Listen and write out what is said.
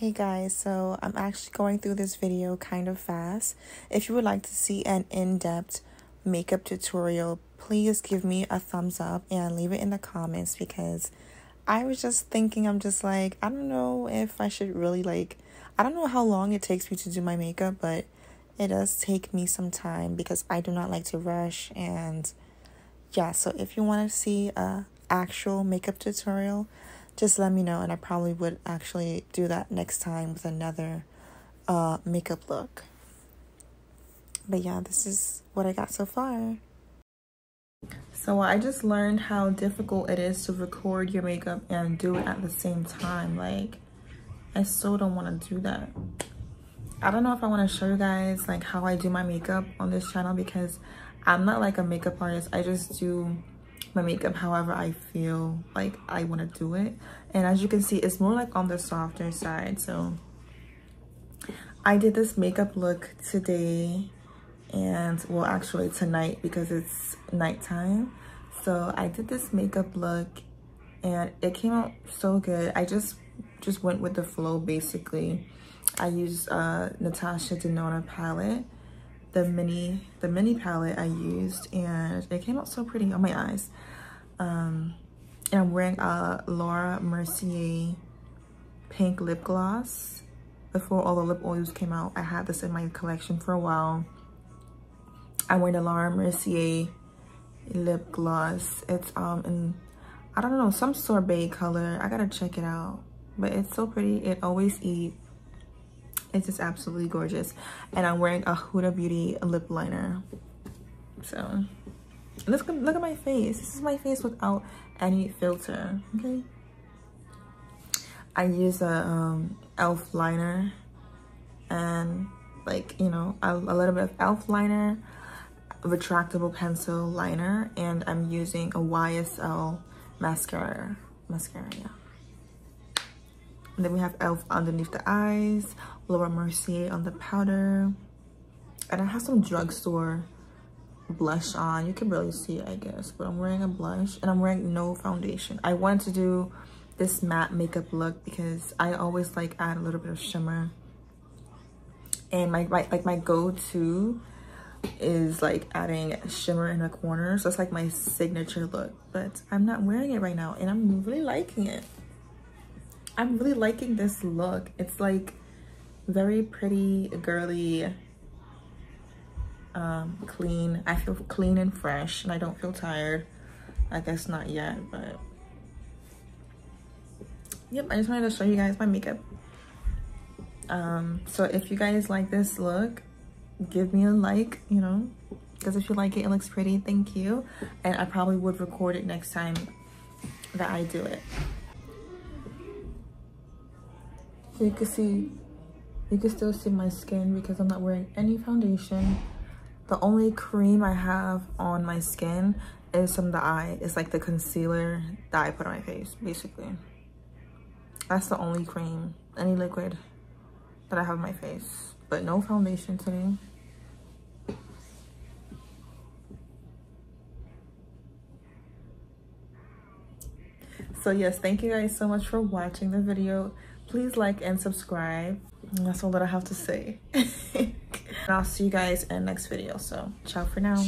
Hey guys, so I'm actually going through this video kind of fast. If you would like to see an in-depth makeup tutorial, please give me a thumbs up and leave it in the comments, because I was just thinking, I'm just like, I don't know if I should really I don't know how long it takes me to do my makeup, but it does take me some time because I do not like to rush. And yeah, so if you want to see a actual makeup tutorial, just let me know, and I probably would actually do that next time with another makeup look. But yeah, this is what I got so far. So I just learned how difficult it is to record your makeup and do it at the same time. Like, I still don't want to do that. I don't know if I want to show you guys like how I do my makeup on this channel, because I'm not like a makeup artist. I just do my makeup however I feel like I want to do it. And as you can see, it's more like on the softer side. So I did this makeup look today, and well, actually tonight, because it's nighttime. So I did this makeup look and it came out so good. I just went with the flow basically. I used Natasha Denona palette, the mini palette I used, and it came out so pretty on my eyes. And I'm wearing a Laura Mercier pink lip gloss. Before all the lip oils came out, I had this in my collection for a while. I'm wearing the Laura Mercier lip gloss. It's in, I don't know, some sorbet color. I gotta check it out, but it's so pretty. It always eat. It's just absolutely gorgeous. And I'm wearing a Huda Beauty lip liner. So look at my face. This is my face without any filter. Okay, I use a elf liner, and like, you know, a little bit of elf liner, retractable pencil liner, and I'm using a YSL mascara. Yeah. And then we have elf underneath the eyes, Laura Mercier on the powder, and I have some drugstore blush on. You can barely see it, I guess, but I'm wearing a blush, and I'm wearing no foundation. I wanted to do this matte makeup look because I always like add a little bit of shimmer, and my go-to is like adding shimmer in the corners. So it's like my signature look, but I'm not wearing it right now, and I'm really liking it. I'm really liking this look. It's like very pretty, girly, clean. I feel clean and fresh, and I don't feel tired. I guess not yet, but yep, I just wanted to show you guys my makeup. So if you guys like this look, give me a like, you know, because if you like it, it looks pretty. Thank you. And I probably would record it next time that I do it. So you can still see my skin because I'm not wearing any foundation. The only cream I have on my skin is from the eye. It's like the concealer that I put on my face, basically. That's the only cream, any liquid that I have on my face, but no foundation today. So yes, thank you guys so much for watching the video. Please like and subscribe. And that's all that I have to say. And I'll see you guys in the next video. So ciao for now.